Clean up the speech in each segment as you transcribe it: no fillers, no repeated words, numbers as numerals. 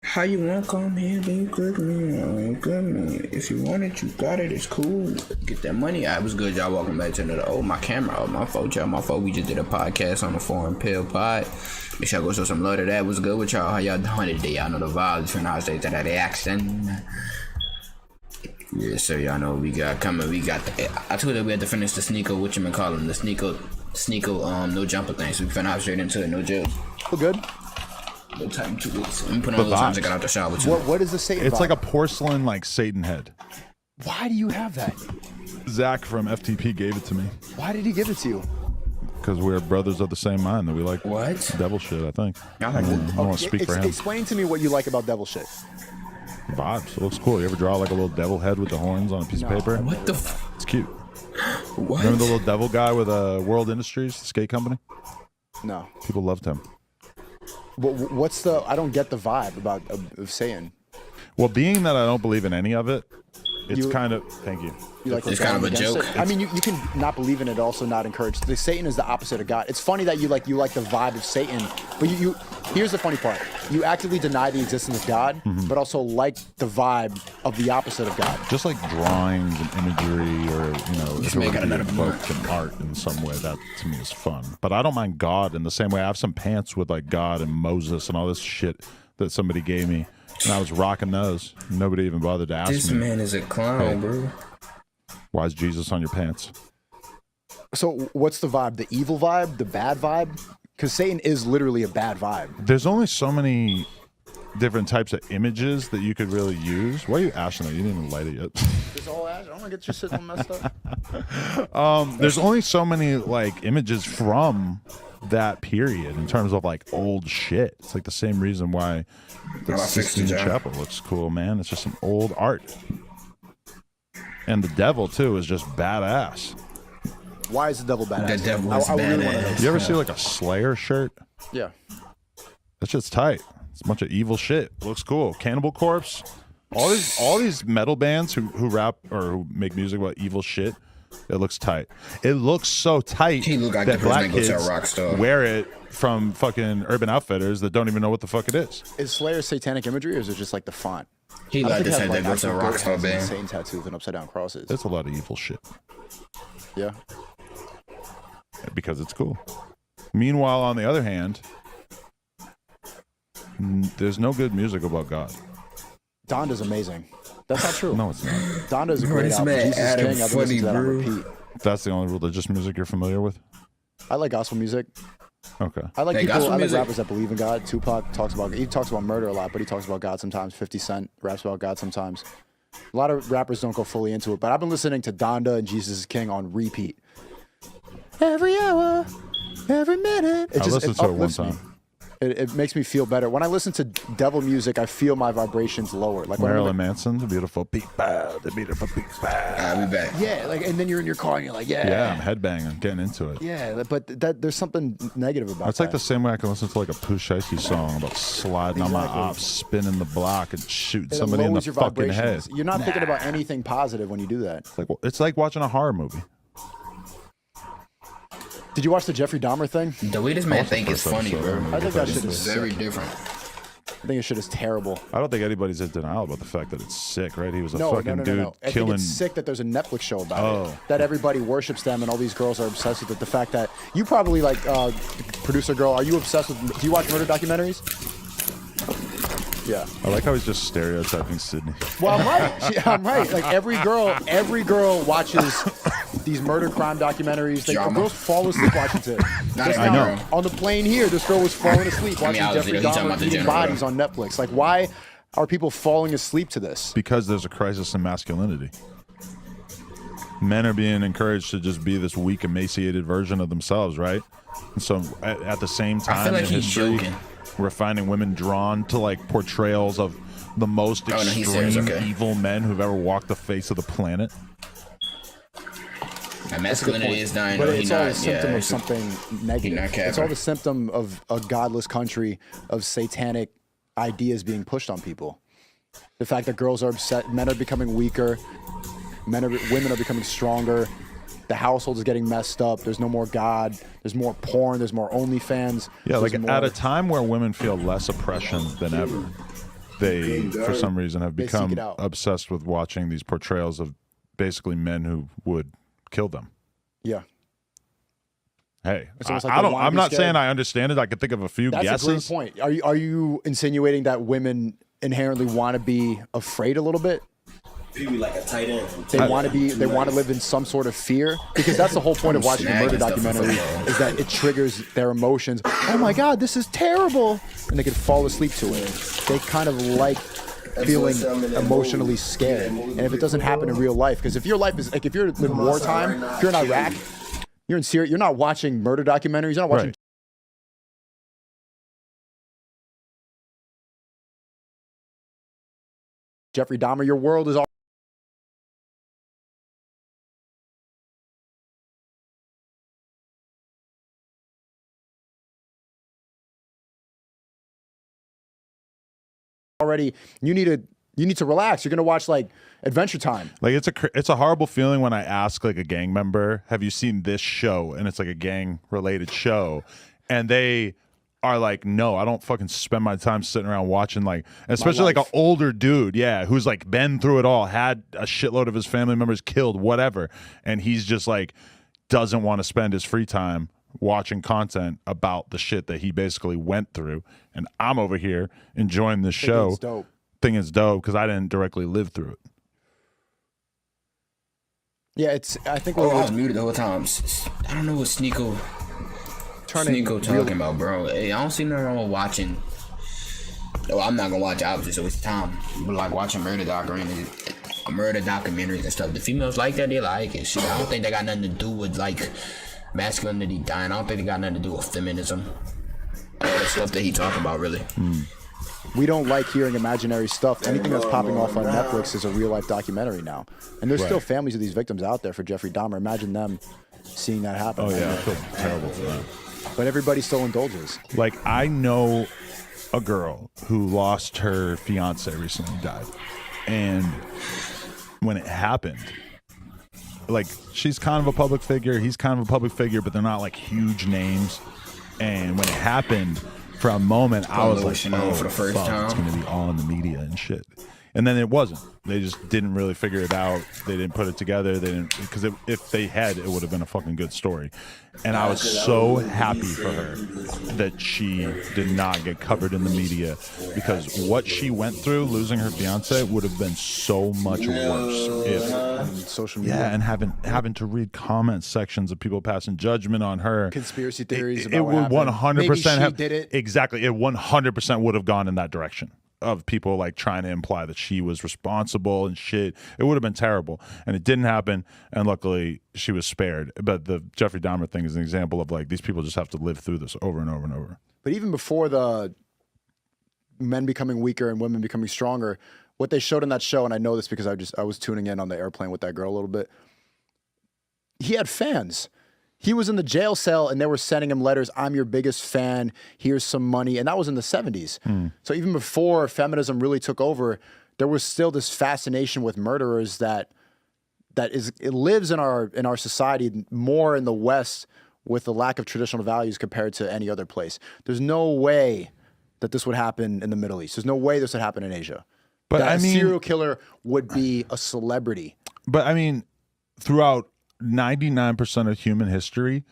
How you want to come here, then you click me. If you want it, you got it. It's cool. Get that money. I was good, y'all. Welcome back to another. My camera. My fault, y'all. My fault. We just did a podcast on the Foreign Pill Pod. Make sure I go show some love to that. What's good with y'all? How y'all doing today? Y'all know the vibes from how to that action. Yeah, so y'all know what we got coming. We got I told you we had to finish the Sneako, whatchamacallit, the Sneako, no jumper thing. So we finna hop straight into it, no jails. We're good. No time 2 weeks. Let me put on a little time to get out the shower too. What is the Satan It's vibe? like a porcelain like Satan head. Why do you have that? Zach from FTP gave it to me. Why did he give it to you? Because we're brothers of the same mind that we like What? devil shit, I think. I like I don't want to speak for him. Explain to me what you like about devil shit. Vibes. It looks cool. You ever draw like a little devil head with the horns on a piece of paper? What the It's cute. What? Remember the little devil guy with World Industries, the skate company? No. People loved him. What's the? I don't get the vibe about of Satan. Well, being that I don't believe in any of it, it's kind of. Thank you. You like It's kind of a against joke. it? I mean, you can not believe in it, also not encourage. The Satan is the opposite of God. It's funny that you like the vibe of Satan, but you here's the funny part: you actively deny the existence of God, but also like the vibe of the opposite of God. Just like drawings and imagery, or Just make it another book and art in some way. That to me is fun. But I don't mind God in the same way. I have some pants with like God and Moses and all this shit that somebody gave me, and I was rocking those. Nobody even bothered to ask This me. man is a clown, Hey. bro. Why is Jesus on your pants? So what's the vibe? The evil vibe? The bad vibe? Because Satan is literally a bad vibe. There's only so many different types of images that you could really use. Why are you ashing it? You didn't even light it yet. It's all ash. I don't want to get your shit all messed up. There's only so many like images from that period in terms of like old shit. It's like the same reason why the about Sistine 60, John? Chapel looks cool, man. It's just some old art. And the devil too is just badass. Why is the devil badass? The devil is I really wanna know. badass. You ever see like a Slayer shirt? Yeah. That shit's tight. It's a bunch of evil shit. It looks cool. Cannibal Corpse. All these metal bands who rap or who make music about evil shit. It looks tight. It looks so tight He look like that the person black that goes to a kids rock star. wear it from fucking Urban Outfitters that don't even know what the fuck it is. Is Slayer satanic imagery, or is it just like the font? He I don't like think to it say has, that goes to a rock star band. Satan tattoos and upside down crosses. It's a lot of evil shit Yeah. because it's cool. Meanwhile, on the other hand, there's no good music about God. Donda's amazing. That's not true. No, it's not. Donda's a Bro, great this album. man Jesus is Adam King. I've been funny, listening to that on bro. repeat. That's the only religious music you're familiar with? I like gospel music. Okay. I like Hey, gospel I like music- rappers that believe in God. Tupac talks about murder a lot, but he talks about God sometimes. 50 Cent raps about God sometimes. A lot of rappers don't go fully into it, but I've been listening to Donda and Jesus is King on repeat. Every hour, every minute. I listened to it one uplifts me. time. It makes me feel better. When I listen to devil music, I feel my vibrations lower. Like when I'm Marilyn Manson, the beautiful beat bad, the beautiful beat bad. I'll be back. yeah, like, and then you're in your car and you're like, Yeah, I'm headbanging, getting into it. yeah. But there's something negative about It's like that. the same way I can listen to like a Pooh Shiesty song about sliding on my Exactly. ops, spinning the block, and shooting It somebody in the lowers your fucking head. vibrations. You're not thinking about anything positive when you do that. It's like watching a horror movie. Did you watch the Jeffrey Dahmer thing? The way this man think is first funny, episode. bro. I think that This shit is is very sick. different. I think this shit is terrible. I don't think anybody's in denial about the fact that it's sick, right? He was a No, fucking no. dude I think killing. it's sick that there's a Netflix show about Oh. it. That everybody worships them and all these girls are obsessed with it. The fact that you probably like producer girl, are you obsessed with? Do you watch murder documentaries? Yeah. I like how he's just stereotyping Sydney. Well, I'm right. I'm right. Like every girl watches these murder crime documentaries. Like, Drama. girls fall asleep watching it. Just I now, know. On the plane here, this girl was falling asleep watching obviously, Jeffrey he's talking Dahmer about the eating general, bodies on Netflix. Like, why are people falling asleep to this? Because there's a crisis in masculinity. Men are being encouraged to just be this weak, emaciated version of themselves, right? And so at the same time I feel like in he's history, joking. we're finding women drawn to like portrayals of the most no, he's extreme serious, okay. evil men who've ever walked the face of the planet. And masculinity is dying. But no, it's he all not. a symptom Yeah, of something negative. not It's all capping. the symptom of a godless country, of satanic ideas being pushed on people. The fact that girls are upset, men are becoming weaker, women are becoming stronger. The household is getting messed up. There's no more God. There's more porn. There's more OnlyFans. Yeah, like there's more... at a time where women feel less oppression than ever, they, for some reason, have become obsessed with watching these portrayals of basically men who would kill them. Yeah. Hey, like I'm not saying I understand it. I could think of a few guesses. That's a great point. Are you insinuating that women inherently want to be afraid a little bit? Maybe like a tight end. They want to live in some sort of fear, because that's the whole point of watching a murder documentary, is that it triggers their emotions. Oh my God, this is terrible, and they can fall asleep to it. They kind of like feeling emotionally scared, and if it doesn't happen in real life, because if your life is like, if you're in wartime, if you're in Iraq, you're in Syria, you're not watching murder documentaries, you're not watching. Right. Jeffrey Dahmer, your world is already, you need to relax. You're gonna watch like Adventure Time. Like it's a horrible feeling when I ask like a gang member, "Have you seen this show?" And it's like a gang related show, and they are like, "No, I don't fucking spend my time sitting around watching like," especially like an older dude, yeah, who's like been through it all, had a shitload of his family members killed, whatever, and he's just like doesn't want to spend his free time watching content about the shit that he basically went through. And I'm over here enjoying this show. Think it's dope because I didn't directly live through it. Yeah, I think I was muted the whole time. I don't know what Sneako talking about, bro. Hey, I don't see nothing wrong with watching. Well, I'm not gonna watch it, obviously, so it's time. But like watching murder documentaries and stuff. The females like that, they like it. Shit, I don't think they got nothing to do with like masculinity dying. I don't think they got nothing to do with feminism. All the stuff that he talking about, really. We don't like hearing imaginary stuff. Anything that's popping off on Netflix is a real life documentary now. And there's still families of these victims out there for Jeffrey Dahmer. Imagine them seeing that happen. Oh yeah, I feel terrible for them. But everybody still indulges. Like I know a girl who lost her fiance recently, died, and when it happened, like she's kind of a public figure, he's kind of a public figure, but they're not like huge names. And when it happened, for a moment, I was like, "Oh, for the first time, it's gonna be all in the media and shit." And then it wasn't. They just didn't really figure it out. They didn't put it together. They didn't, because if they had, it would have been a fucking good story. And I was so happy for her that she did not get covered in the media, because what she went through, losing her fiance, would have been so much worse if social media. Yeah, and having to read comment sections of people passing judgment on her, conspiracy theories. It would 100% have did it. Exactly. It 100% would have gone in that direction of people like trying to imply that she was responsible and shit. It would have been terrible, and it didn't happen, and luckily she was spared. But the Jeffrey Dahmer thing is an example of like these people just have to live through this over and over and over. But even before the men becoming weaker and women becoming stronger, what they showed in that show, and I know this because I was tuning in on the airplane with that girl a little bit, he had fans. He was in the jail cell and they were sending him letters. "I'm your biggest fan. Here's some money." And that was in the 70s. So even before feminism really took over, there was still this fascination with murderers it lives in our society more in the West, with the lack of traditional values compared to any other place. There's no way that this would happen in the Middle East. There's no way this would happen in Asia. But I mean, a serial killer would be a celebrity. But I mean, throughout 99% of human history,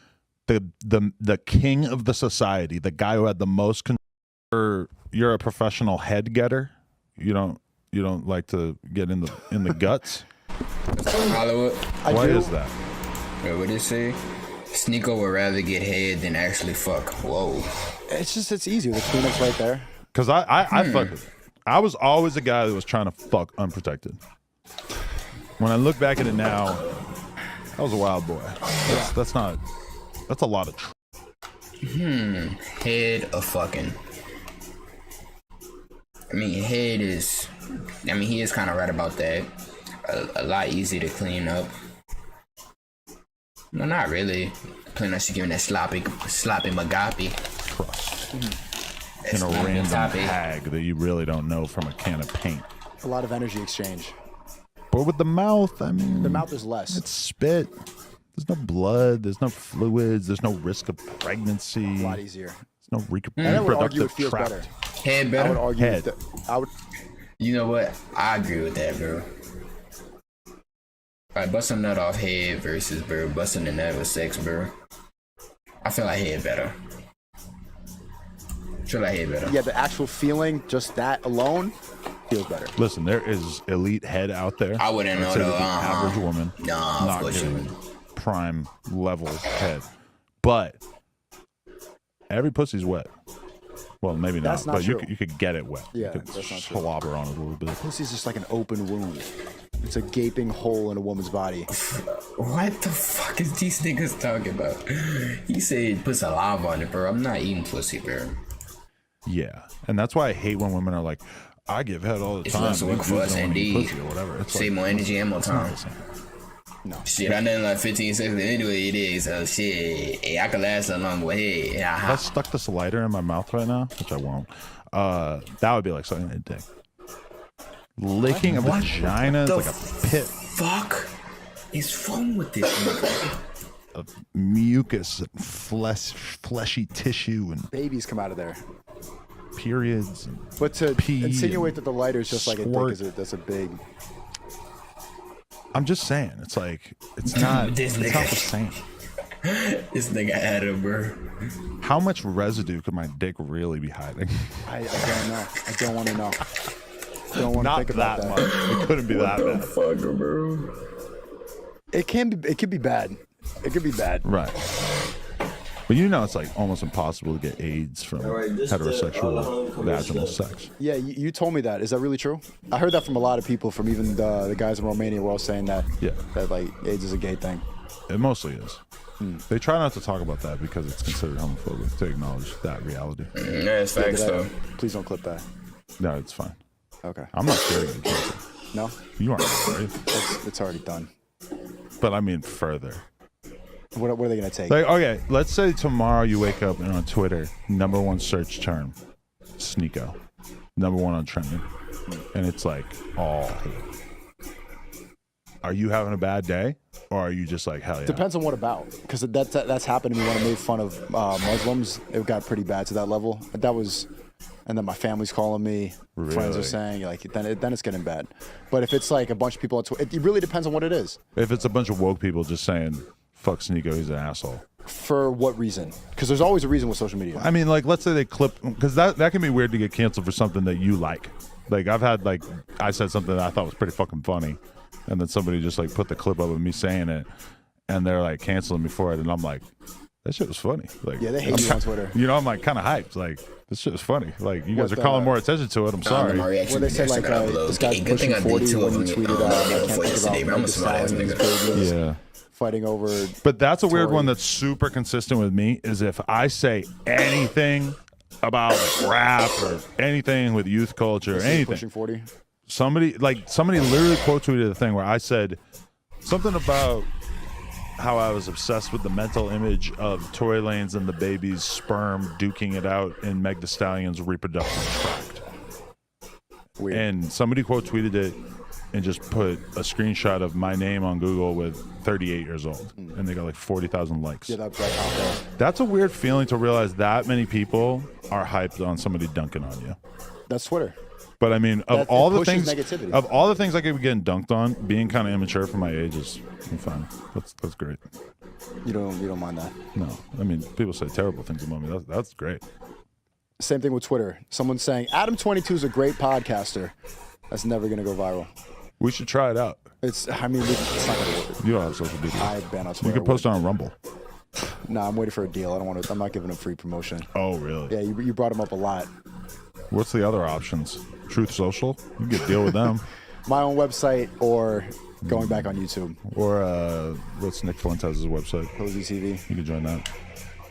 the king of the society, the guy who had the most control, you're a professional head getter. You don't like to get in the guts. Hollywood. Why is that? Wait, what did it say? Sneako would rather get head than actually fuck. Whoa. It's easy. The Kleenex right there. Because I was always a guy that was trying to fuck unprotected. When I look back at it now, I was a wild boy. That's a lot of Head of fucking. I mean, he is kind of right about that. A lot easier to clean up. No, not really. Unless you're giving that sloppy magapi. trust in a random tag that you really don't know from a can of paint. A lot of energy exchange. But with the mouth, I mean, the mouth is less. It's spit. There's no blood. There's no fluids. There's no risk of pregnancy. A lot easier. There's no And I would argue it reproductive feels tract. better. Head I better. would argue Head. that I would. You know what? I agree with that, bro. Like busting nut off head versus bro busting the nut with sex, bro. I feel like head better. Feel like head better. Yeah, the actual feeling, just that alone, feels better. Listen, there is elite head out there. I wouldn't know I'd say though. that the average woman Nah, not for getting sure. prime level head, but every pussy's wet. Well, maybe That's not, not but true. you could get it wet. Yeah, you could that's not true. slobber on it a little bit. Pussy's just like an open wound. It's a gaping hole in a woman's body. What the fuck is these niggas talking about? He said put saliva on it, bro. I'm not eating pussy, bro. Yeah, and that's why I hate when women are like, "I give head all the It's time." less work These for dudes us, don't wanna eat indeed. pussy or whatever. It's Save like, more energy and more it's not time. the same. No. Shit, I done like 15 seconds anyway. It is. So shit, hey, I could last a long way. If I stuck this lighter in my mouth right now, which I won't, that would be like sucking a dick. Licking a vagina is like a pit Fuck is wrong with this nigga? of mucus and fleshy tissue and Babies come out of there. periods. And But to Pee insinuate and that the lighter's just like a dick squirt. that's a big. I'm just saying, it's like it's not. This It's not nigga. the same. This nigga Adam, bro. How much residue could my dick really be hiding? I don't know. I don't want to know. Don't want to Not think about that that. much. It couldn't be that bad. Fuck, bro. It can be. It could be bad. It could be bad. Right. But you know, it's like almost impossible to get AIDS from right, just all the heterosexual home vaginal commission. sex. Yeah, you told me that. Is that really true? I heard that from a lot of people, from even the guys in Romania were all saying that. Yeah. That like AIDS is a gay thing. It mostly is. They try not to talk about that because it's considered homophobic to acknowledge that reality. That's facts, Did I- though. Please don't clip that. No, it's fine. Okay. I'm not scared of you, cancer. No, You aren't afraid. it's already done. But I mean further. What are they gonna take? Like, okay, let's say tomorrow you wake up and on Twitter, #1 search term, Sneako. #1 on trending. And it's like all hate. Are you having a bad day? Or are you just like, hell yeah? Depends on what about, because that's happened to me when I made fun of Muslims. It got pretty bad to that level. That was, and then my family's calling me. Friends Really? are saying like, then it's getting bad. But if it's like a bunch of people on Twitter, it really depends on what it is. If it's a bunch of woke people just saying, fuck Sneako, he's an asshole. For what reason? Because there's always a reason with social media. I mean, like, let's say they clip, because that can be weird to get canceled for something that you like. Like, I've had, like, I said something that I thought was pretty fucking funny, and then somebody just, like, put the clip up of me saying it, and they're, like, canceling me for it, and I'm like, that shit was funny. Like, Yeah, they hate you on Twitter. You know, I'm, like, kind of hyped. Like, this shit was funny. Like, you guys What are calling the- more attention to it. I'm My sorry. reaction Where they said videos like are gonna upload. this guy's Good thing pushing I did 40 two when of you them. tweeted I can't Before think yesterday, about I'm a the smart ass Stallions nigga. babies Yeah. fighting over. But that's a weird Tory. one that's super consistent with me is if I say anything about like, rap or anything with youth culture or anything, Pushing 40. somebody literally quote tweeted a thing where I said something about how I was obsessed with the mental image of Tory Lanez and the baby's sperm duking it out in Meg Thee Stallion's reproductive tract. Weird. And somebody quote tweeted it and just put a screenshot of my name on Google with 38 years old. And they got like 40,000 likes. Yeah, that popped up. That's a weird feeling to realize that many people are hyped on somebody dunking on you. That's Twitter. But I mean, of That- all it the pushes things, negativity. of all the things I could be getting dunked on, being kind of immature for my age is fine. That's great. You don't mind that. No, I mean, people say terrible things about me. That's great. Same thing with Twitter. Someone saying Adam22 is a great podcaster. That's never gonna go viral. We should try it out. It's not gonna work. You don't have social media. I ban on You Twitter. can post on Rumble. Nah, I'm waiting for a deal. I don't want to. I'm not giving them free promotion. Oh, really? Yeah, you brought him up a lot. What's the other options? Truth Social. You can get a deal with them. My own website or going back on YouTube. Or what's Nick Fuentes' website? Cozy TV. You can join that.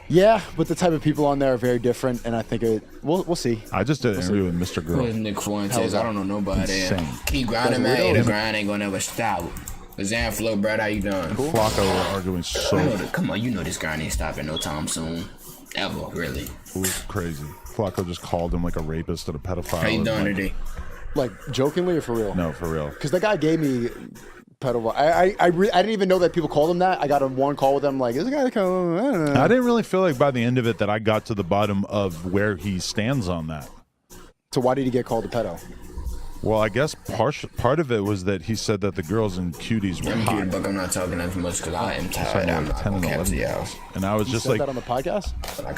Yeah, but the type of people on there are very different, and I think we'll see. I just did an interview with Mr. Who is Girl. Nick Fuentes? I don't know nobody. Insane. Keep grinding, That's man. weirdo. The grind ain't gonna never stop. Zan Flo, brother, how you doing? Flacco were arguing so Come on, you know this grind ain't stopping no time soon. Ever, really. it was crazy. Flacco just called him like a rapist and a pedophile. How you and, doing like, today? Like jokingly or for real? No, for real. Because the guy gave me Pedophile. I didn't even know that people called him that. I got on one call with him, like, this guy. I don't know. I didn't really feel like by the end of it that I got to the bottom of where he stands on that. So why did he get called a pedo? Well, I guess part of it was that he said that the girls and cuties were hot. But I'm not talking as much because I am tired. Like I'm not 10 and gonna 11 you years. And I was You just said like, that on the podcast? I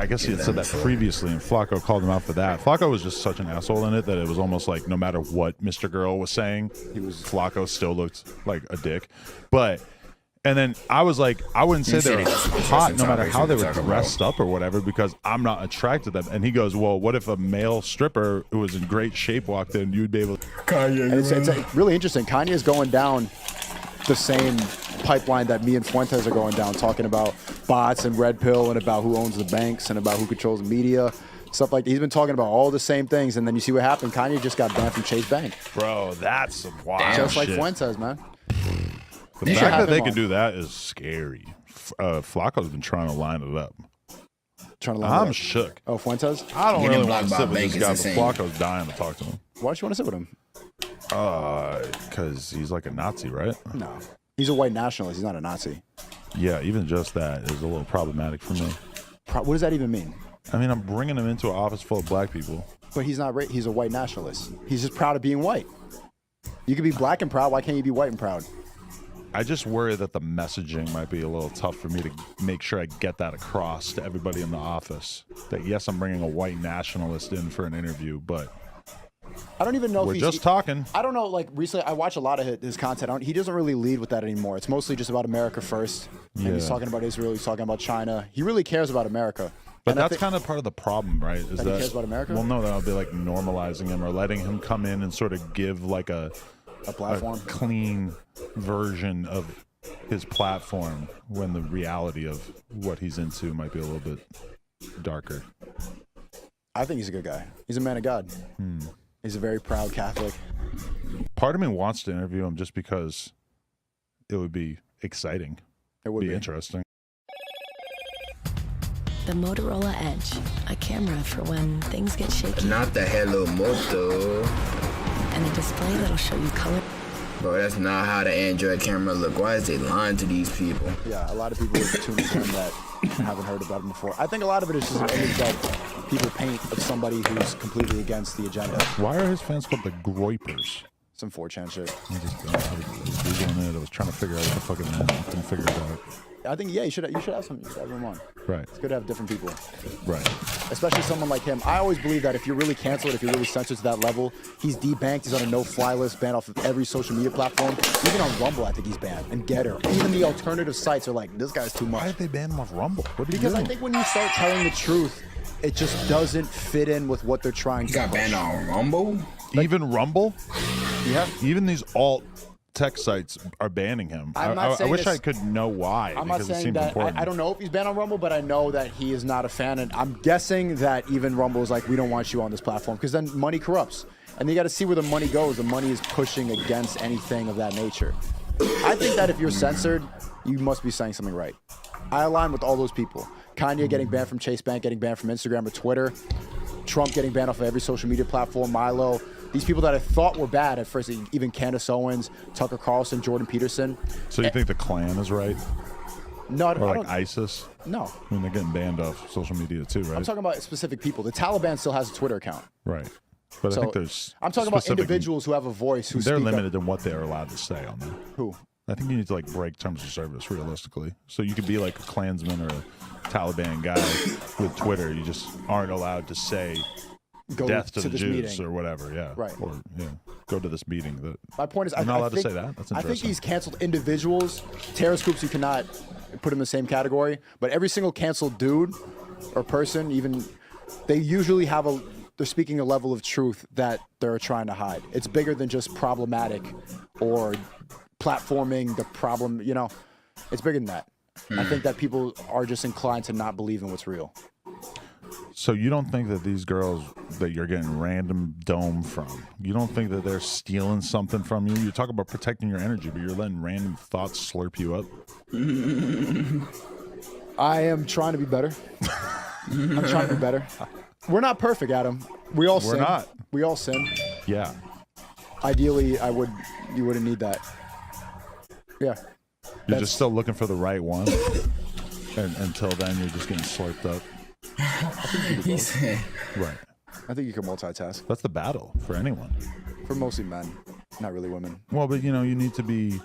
guess he had said that previously, and Flacco called him out for that. Flacco was just such an asshole in it that it was almost like no matter what Mr. Girl was saying, Flacco still looked like a dick. And then I was like, I wouldn't say they were hot no matter how they were dressed up or whatever because I'm not attracted to them. And he goes, well, what if a male stripper who was in great shape walked in? You'd be able to. Kanye. It's really interesting. Kanye is going down the same pipeline that me and Fuentes are going down, talking about bots and red pill and about who owns the banks and about who controls the media. Stuff like that. He's been talking about all the same things. And then you see what happened. Kanye just got banned from Chase Bank. Bro, that's some wild Just like shit. Fuentes, man. The fact that they can do that is scary. Flacco's been trying to line it up. I'm shook. Oh, Fuentes? I don't Getting really want to blocked sit by with this bank guy, is but insane. Flacco's dying to talk to him. Why don't you want to sit with him? Because he's like a Nazi, right? No. He's a white nationalist. He's not a Nazi. Yeah, even just that is a little problematic for me. What does that even mean? I mean, I'm bringing him into an office full of black people. But he's not. He's a white nationalist. He's just proud of being white. You can be black and proud. Why can't you be white and proud? I just worry that the messaging might be a little tough for me to make sure I get that across to everybody in the office. That yes, I'm bringing a white nationalist in for an interview, but I don't even know we're if just talking. I don't know. Like recently, I watch a lot of his content. He doesn't really lead with that anymore. It's mostly just about America first. And he's talking about Israel. He's talking about China. He really cares about America. But that's kind of part of the problem, right? Is that he cares about America? Well, no, that'll be like normalizing him or letting him come in and sort of give like a platform, a clean version of his platform when the reality of what he's into might be a little bit darker. I think he's a good guy. He's a man of God. He's a very proud Catholic. Part of me wants to interview him just because it would be exciting. It would be interesting. The Motorola Edge, a camera for when things get shaky, Not the Hello Moto. and a display that'll show you color. Bro, that's not how the Android camera look. Why is they lying to these people? Yeah, a lot of people are tuning in that haven't heard about him before. I think a lot of it is just an image that people paint of somebody who's completely against the agenda. Why are his fans called the Groypers? Some 4chan shit. I was Googling it. I was trying to figure out what the fuck it meant. I couldn't figure it out. I think, yeah, you should have some. You should have him on. Right. It's good to have different people. Right. Especially someone like him. I always believe that if you're really canceled, if you're really censored to that level, he's debanked. He's on a no-fly list, banned off of every social media platform. Even on Rumble, I think he's banned. And Getter. Even the alternative sites are like, this guy's too much. Why did they ban him off Rumble? What did he Because do? I think when you start telling the truth, it just doesn't fit in with what they're trying You to got push. banned on Rumble? Even Rumble? Yeah. Even these alt tech sites are banning him. I'm not I saying wish this- I could know why. I'm not because it saying seems that. important. I don't know if he's banned on Rumble, but I know that he is not a fan. And I'm guessing that even Rumble is like, we don't want you on this platform because then money corrupts. And you got to see where the money goes. The money is pushing against anything of that nature. I think that if you're censored, you must be saying something right. I align with all those people. Kanye getting banned from Chase Bank, getting banned from Instagram or Twitter. Trump getting banned off of every social media platform. Milo. These people that I thought were bad at first, even Candace Owens, Tucker Carlson, Jordan Peterson. So you think the Klan is right? No, I Or don't. like ISIS? No. I mean, they're getting banned off social media too, right? I'm talking about specific people. The Taliban still has a Twitter account. Right. But So, I think there's I'm talking about specific- individuals who have a voice who They're speak up. limited in what they're allowed to say on there. Who? I think you need to like break terms of service realistically. So you could be like a Klansman or a Taliban guy with Twitter. You just aren't allowed to say Go death to the this Jews meeting. or whatever. Yeah. Right. Or go to this meeting. That My point is, You're I, not I allowed to think, say that? That's I think interesting. he's canceled individuals. Terrorist groups you cannot put in the same category. But every single canceled dude or person, even they usually have they're speaking a level of truth that they're trying to hide. It's bigger than just problematic or platforming the problem. You know, it's bigger than that. I think that people are just inclined to not believe in what's real. So you don't think that these girls that you're getting random dome from, you don't think that they're stealing something from you? You talk about protecting your energy, but you're letting random thoughts slurp you up. I am trying to be better. I'm trying to be better. We're not perfect, Adam. We all sin. We're not. We all sin. Yeah. Ideally, you wouldn't need that. Yeah. You're just still looking for the right one, and until then, you're just getting slurped up. He said, Right. I think you can multitask. That's the battle for anyone. For mostly men, not really women. Well, but you need to be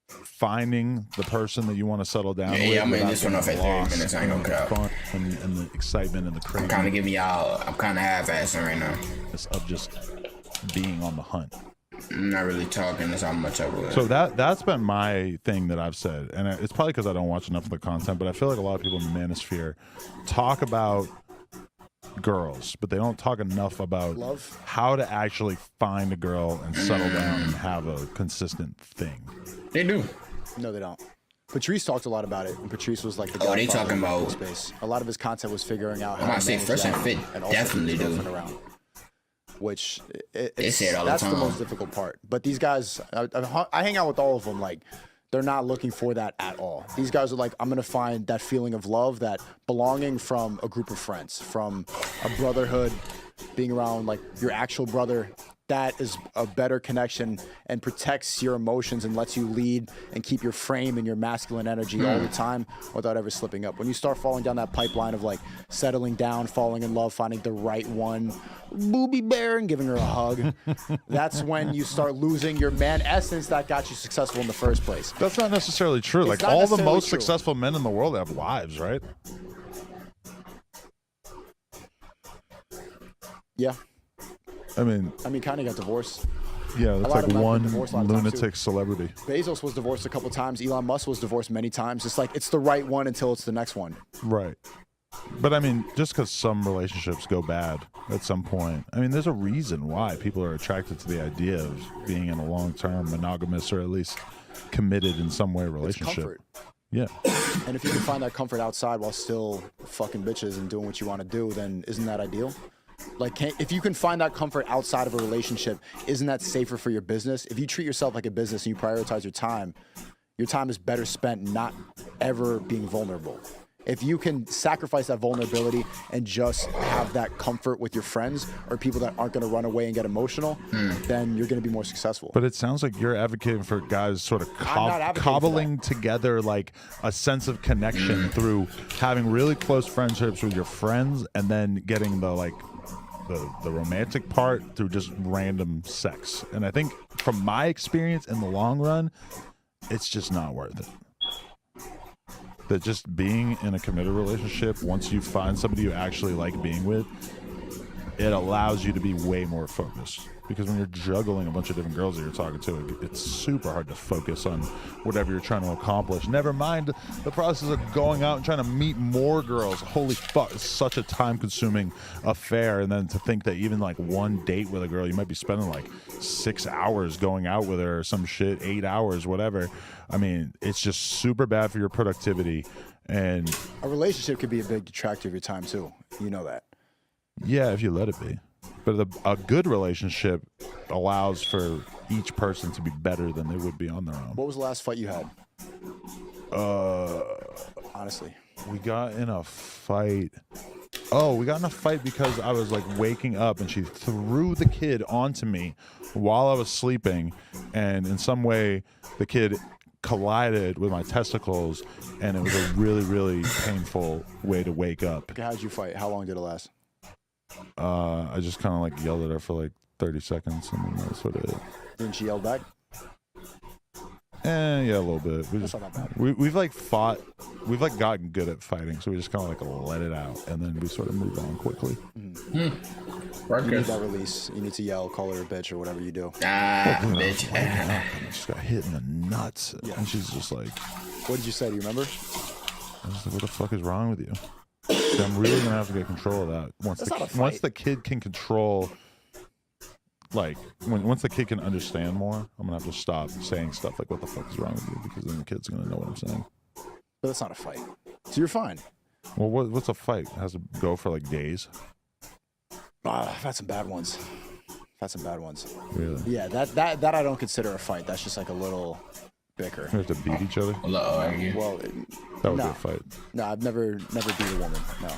finding the person that you want to settle down with. Yeah, I mean, without this one off at getting 30 lost minutes. I ain't in gonna the cap. fun and the excitement and the I'm kind of craziness giving y'all. I'm kind of half-assing right now. of just being on the hunt. I'm not really talking as how much I would. So that's been my thing that I've said, and it's probably because I don't watch enough of the content. But I feel like a lot of people in the manosphere talk about girls, but they don't talk enough about Love? how to actually find a girl and settle down and have a consistent thing. They do. No, they don't. Patrice talked a lot about it, and Patrice was like the Oh, they godfather talking of about- space. A lot of his content was figuring out how I'm about to to say manage Fresh and that Fit also keep definitely his do. girlfriend around. Which They it's, say it all the that's the time. most difficult part. But these guys, I hang out with all of them. Like, they're not looking for that at all. These guys are like, I'm gonna find that feeling of love, that belonging from a group of friends, from a brotherhood, being around like your actual brother. That is a better connection and protects your emotions and lets you lead and keep your frame and your masculine energy all the time without ever slipping up. When you start falling down that pipeline of like settling down, falling in love, finding the right one, booby bear, and giving her a hug, that's when you start losing your man essence that got you successful in the first place. That's not necessarily true. It's Like not all the necessarily most true. successful men in the world have wives, right? Yeah. I mean, Kanye got divorced. yeah, that's lot of like men one get divorced a lot of times, lunatic celebrity. Bezos was divorced a couple times. Elon Musk was divorced many times. It's like, it's the right one until it's the next one. Right. But I mean, just because some relationships go bad at some point, I mean, there's a reason why people are attracted to the idea of being in a long-term monogamous or at least committed in some way It's relationship. comfort. Yeah. And if you can find that comfort outside while still fucking bitches and doing what you want to do, then isn't that ideal? Like, if you can find that comfort outside of a relationship, isn't that safer for your business? If you treat yourself like a business and you prioritize your time is better spent not ever being vulnerable. If you can sacrifice that vulnerability and just have that comfort with your friends or people that aren't going to run away and get emotional, then you're going to be more successful. But it sounds like you're advocating for guys sort of I'm not advocating for cobbling together like a sense of connection through having really close friendships with your friends and then getting the romantic part through just random sex. And I think from my experience in the long run, it's just not worth it. That just being in a committed relationship, once you find somebody you actually like being with, it allows you to be way more focused. Because when you're juggling a bunch of different girls that you're talking to, it's super hard to focus on whatever you're trying to accomplish. Never mind the process of going out and trying to meet more girls. Holy fuck, it's such a time-consuming affair. And then to think that even like one date with a girl, you might be spending like 6 hours going out with her or some shit, 8 hours, whatever. I mean, it's just super bad for your productivity. And a relationship could be a big detractor of your time too. You know that. yeah, if you let it be. But a good relationship allows for each person to be better than they would be on their own. What was the last fight you had? Honestly. We got in a fight. Oh, we got in a fight because I was like waking up and she threw the kid onto me while I was sleeping. And in some way, the kid collided with my testicles. And it was a really, really painful way to wake up. Okay, how did you fight? How long did it last? I just kind of like yelled at her for like 30 seconds. And then that's sort of it. Didn't she yell back? Yeah, a little bit. That's not that bad. We've like fought, we've like gotten good at fighting, so we just kind of like let it out, and then we sort of move on quickly. You need that release. You need to yell, call her a bitch, or whatever you do. Bitch. And I just got hit in the nuts, and she's just like, What did you say? Do you remember? I was like, "What the fuck is wrong with you?" So I'm really gonna have to get control of that once That's not a once fight. the kid can control. Like once the kid can understand more, I'm gonna have to stop saying stuff like "What the fuck is wrong with you?" because then the kid's gonna know what I'm saying. But that's not a fight. So you're fine. Well, what's a fight? It has to go for like days. I've had some bad ones. Really? Yeah, that I don't consider a fight. That's just like a little bicker. We have to beat each other. Well, That would be no. a fight. No, I've never beat a woman. No.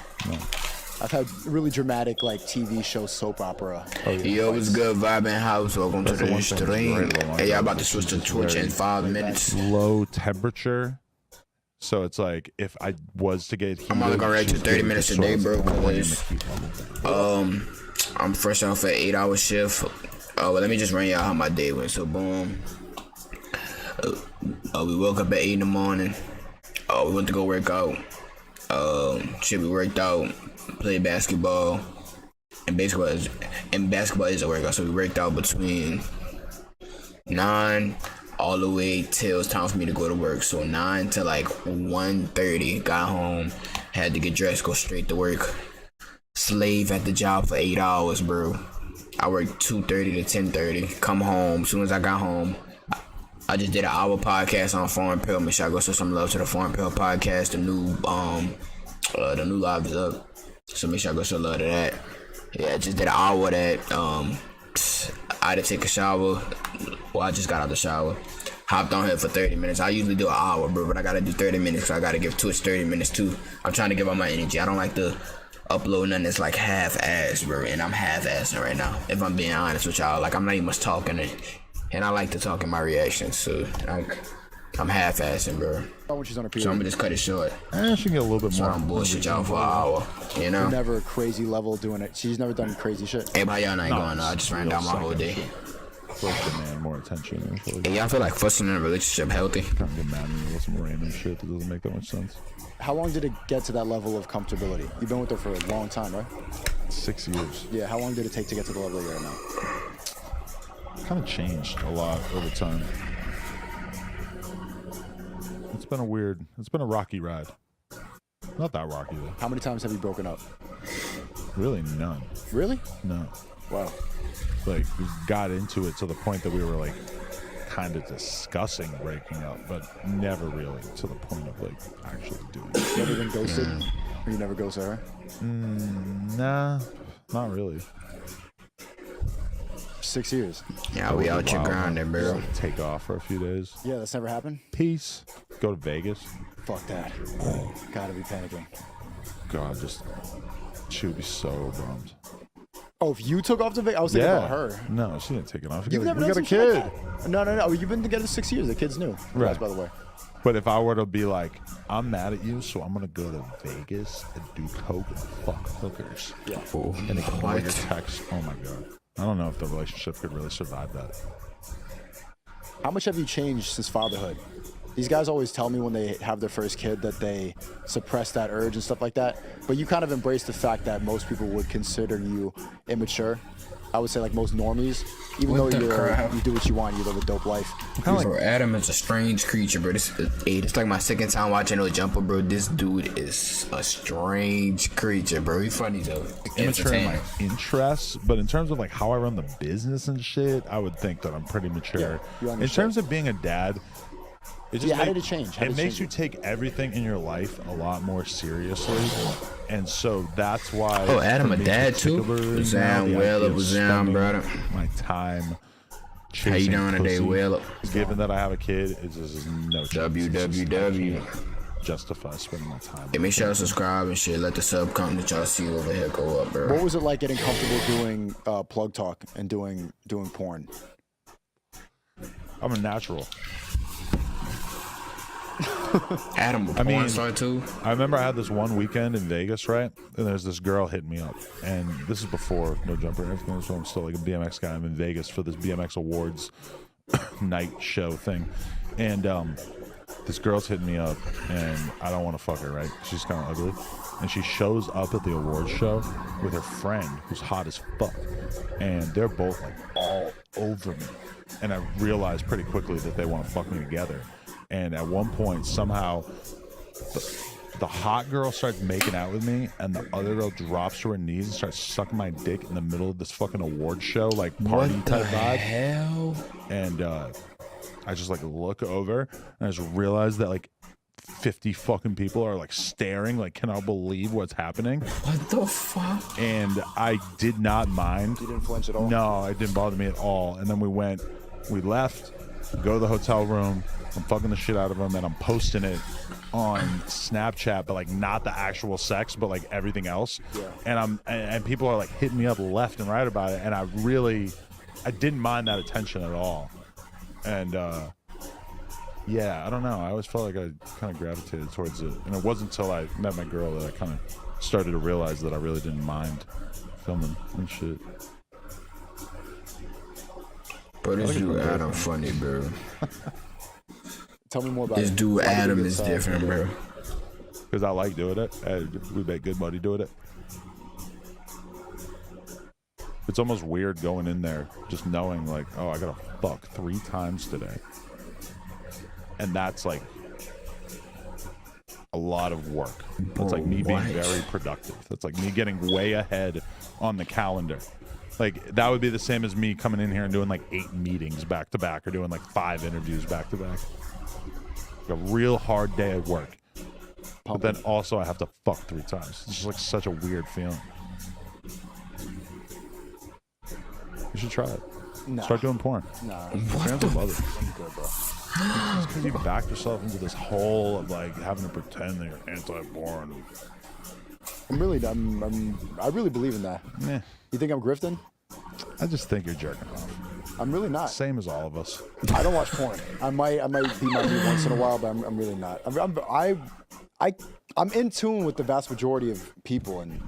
I've had really dramatic like TV show soap opera. Yo, what's good, vibing house? Welcome to the one thing that's stream. right along Hey, y'all with about to this switch is to just Twitch in very 5 minutes. low temperature. So it's like if I was to get heated, I'm only gonna rate you 30 minutes a day, bro. Cause, I'm fresh off an 8-hour shift. Oh, well, let me just run y'all how my day went. So, boom. We woke up at 8 in the morning. We went to go work out. We worked out, played basketball. And basketball is a workout. So we worked out between 9 all the way till it's time for me to go to work. So 9 to like 1:30, got home, had to get dressed, go straight to work. Slave at the job for 8 hours, bro. I worked 2:30 to 10:30. Come home. As soon as I got home, I just did an hour podcast on Foreign Pill. Make sure I go show some love to the Foreign Pill podcast. The new live is up, so make sure I go show love to that. Yeah, I just did an hour of that. I had to take a shower. Well, I just got out the shower. Hopped on here for 30 minutes. I usually do an hour, bro, but I gotta do 30 minutes because I gotta give Twitch 30 minutes too. I'm trying to give all my energy. I don't like to upload nothing that's like half-assed, bro, and I'm half-assing right now. If I'm being honest with y'all, like I'm not even much talking, and I like to talk in my reactions, so like I'm half-assing, bro. When she's on her period. So I'm gonna just cut it short. she can get a little bit So more. I don't bullshit y'all for an hour, you know? Never a crazy level doing it. She's never done crazy shit. Hey, how y'all not going? I just ran down my whole day. Like demand more attention. And shit like Hey, y'all feel like fussing in a relationship healthy? kind of get mad at me with some random shit that doesn't make that much sense. How long did it get to that level of comfortability? You've been with her for a long time, right? 6 years. Yeah. How long did it take to get to the level you're at now? Kind of changed a lot over time. It's been a rocky ride. Not that rocky though. How many times have you broken up? Really none. Really? No. Wow. Like we got into it to the point that we were like kind of discussing breaking up, but never really to the point of like actually doing it. You ever been ghosted? Or you never ghosted her? Nah, not really. 6 years. Yeah, we out here grinding, bro. Just, like, take off for a few days. Yeah, that's never happened? Peace. Go to Vegas. Fuck that. Gotta be panicking. God, she would be so bummed. Oh, if you took off to Vegas? I was thinking about her. No, she didn't take it off. You've never we done got a some shit kid. like that? No. You've been together 6 years. The kid's new. Congrats, by the way. But if I were to be like, I'm mad at you, so I'm gonna go to Vegas and do coke and fuck hookers. Yeah. And ignore your text. Oh my god. I don't know if the relationship could really survive that. How much have you changed since fatherhood? These guys always tell me when they have their first kid that they suppress that urge and stuff like that. But you kind of embrace the fact that most people would consider you immature. I would say like most normies, even What though the crap? you do what you want, you live a dope life. Bro, Adam is a strange creature, bro. It's like my second time watching No Jumper, bro. This dude is a strange creature, bro. He's funny though. Immature in my Entertaining. interests, but in terms of like how I run the business and shit, I would think that I'm pretty mature. you In understand. terms of being a dad, it just How did it change? How did It it makes change you you? take everything in your life a lot more seriously, and so that's why. Oh, Adam for a me dad too? particularly What's now, down, the Will? idea of What's down, spending brother? My time. How you doing today, pussy, Will? Given that I have a kid, it's just no chance. WWW. I can't justify spending my time. Hey, make sure to subscribe and shit. Let the sub count that y'all see over here go up, bro. What was it like getting comfortable doing plug talk and doing porn? I'm a natural. Adam, a porn star too. I remember I had this one weekend in Vegas, right? And there's this girl hitting me up. And this is before No Jumper and everything. So I'm still like a BMX guy. I'm in Vegas for this BMX Awards night show thing. And this girl's hitting me up. And I don't want to fuck her, right? She's kind of ugly. And she shows up at the awards show with her friend who's hot as fuck. And they're both like all over me. And I realized pretty quickly that they want to fuck me together. And at one point, somehow, the hot girl starts making out with me, and the other girl drops to her knees and starts sucking my dick in the middle of this fucking award show, like party type vibe. Hell? And I just like look over, and I just realize that like 50 fucking people are like staring, like cannot believe what's happening. What the fuck? And I did not mind. You didn't flinch at all? No, it didn't bother me at all. And then we left. go to the hotel room, I'm fucking the shit out of them, and I'm posting it on Snapchat, but like not the actual sex, but like everything else. Yeah. And people are like hitting me up left and right about it, and I didn't mind that attention at all. And yeah, I don't know. I always felt like I kind of gravitated towards it, and it wasn't until I met my girl that I kind of started to realize that I really didn't mind filming and shit. Bro, this dude Adam funny, bro. Tell me more about this dude Adam is different, bro. Because I like doing it, and we make good money doing it. It's almost weird going in there just knowing like, oh, I gotta fuck 3 times today. And that's like a lot of work. It's like me being very productive. That's like me getting way ahead on the calendar. Like that would be the same as me coming in here and doing like 8 meetings back to back, or doing like 5 interviews back to back. Like a real hard day at work. But then also I have to fuck 3 times. It's just like such a weird feeling. You should try it. Nah. Start doing porn. Nah. What the? I'm good, bro. It's because you backed yourself into this hole of like having to pretend that you're anti-porn. I really believe in that. Yeah. You think I'm grifting? I just think you're jerking off. I'm really not. Same as all of us. I don't watch porn. I might be my mood once in a while, but I'm really not. I'm in tune with the vast majority of people, and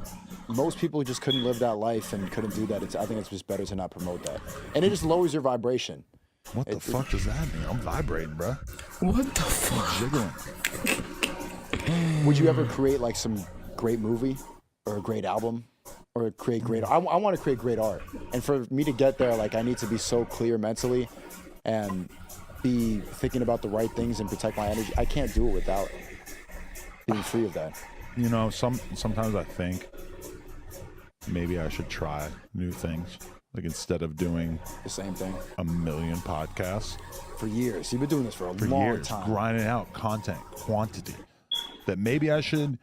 most people just couldn't live that life and couldn't do that. I think it's just better to not promote that, and it just lowers your vibration. What the fuck does that mean? I'm vibrating, bro. What the fuck? Jiggling. Would you ever create like some great movie or a great album or create great? I want to create great art, and for me to get there, like I need to be so clear mentally and be thinking about the right things and protect my energy. I can't do it without being free of that. You know, sometimes I think maybe I should try new things. Like instead of doing The same thing. a million podcasts For years. You've been doing this for a for long years, time. grinding out content, quantity, that maybe I should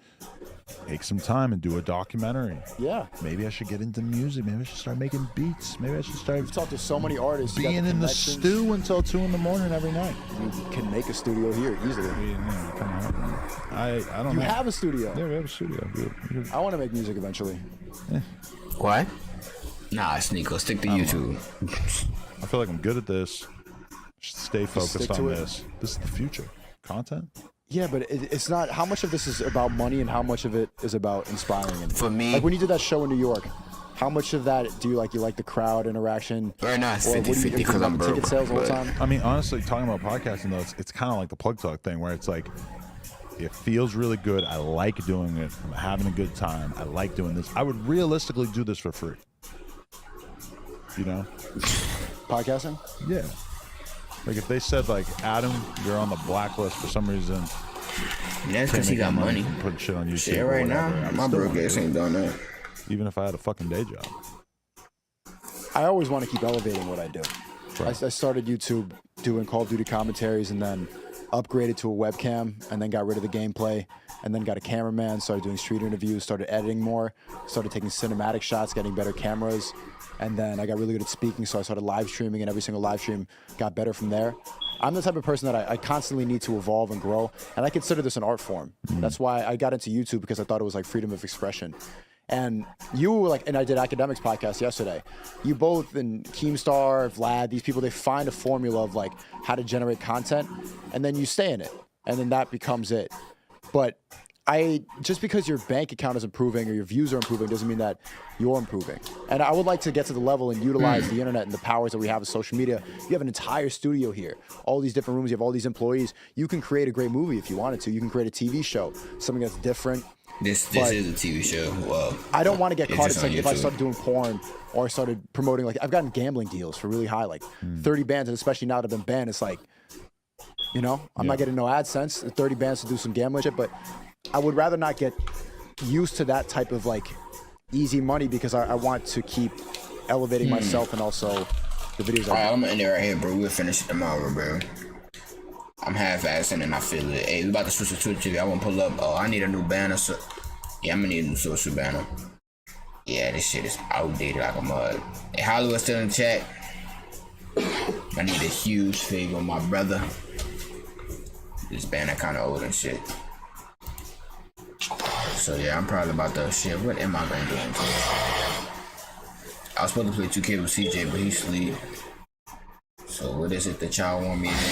take some time and do a documentary. Yeah. Maybe I should get into music. Maybe I should start making beats. Maybe I should start You've talked to so many artists. You got being in the connections. stew until 2 a.m. every night. You can make a studio here easily. I don't You know. have a studio. Yeah, we have a studio. I want to make music eventually. What? Nah, Sneako, stick to YouTube. I feel like I'm good at this. Should stay focused stick on to it. this. This is the future. Content. Yeah, but it's not. How much of this is about money and how much of it is about inspiring? And For me- like when you did that show in New York, how much of that do you like? You like the crowd interaction? Right now it's Or what do you- 50-50 are you 'cause about I'm the ticket broke, sales all the but- time? I mean, honestly, talking about podcasting though, it's kind of like the plug talk thing, where it's like, it feels really good. I like doing it. I'm having a good time. I like doing this. I would realistically do this for free. You know? Podcasting? Yeah. Like if they said like, Adam, you're on the blacklist for some reason. That's because he got money. Put shit on YouTube. Shit, or right whatever, now, I'm my still broke gonna ass do it. ain't done that. Even if I had a fucking day job. I always want to keep elevating what I do. Right. I started YouTube doing Call of Duty commentaries and then upgraded to a webcam and then got rid of the gameplay and then got a cameraman, started doing street interviews, started editing more, started taking cinematic shots, getting better cameras. And then I got really good at speaking, so I started live streaming, and every single live stream got better from there. I'm the type of person that I constantly need to evolve and grow, and I consider this an art form. That's why I got into YouTube, because I thought it was like freedom of expression. And you like, and I did Academics podcast yesterday. You both and Keemstar, Vlad, these people, they find a formula of like how to generate content, and then you stay in it, and then that becomes it. But just because your bank account is improving or your views are improving doesn't mean that you're improving. And I would like to get to the level and utilize the internet and the powers that we have with social media. You have an entire studio here, all these different rooms, you have all these employees. You can create a great movie if you wanted to. You can create a TV show, something that's different. This But is a TV show. Well, I don't want to get it's caught. just It's like on if I YouTube. started doing porn or I started promoting, like I've gotten gambling deals for really high, like 30 bands, and especially now that I've been banned, it's like, you know, I'm not getting no AdSense, 30 bands to do some gambling shit, but I would rather not get used to that type of like easy money because I want to keep elevating myself and also the videos. Alright, I'm gonna end it right here, bro. We'll finish it tomorrow, bro. I'm half-assing and I feel it. Hey, we about to switch to Twitch TV. I want to pull up. Oh, I need a new banner. So yeah, I'm gonna need a new social banner. Yeah, this shit is outdated like a mud. Hey, Hollywood still in the chat. I need a huge favor, my brother. This band are kind of old and shit. So yeah, I'm probably about to shit. What am I gonna do into this? I was supposed to play 2K with CJ, but he sleep. So what is it that y'all want me to do?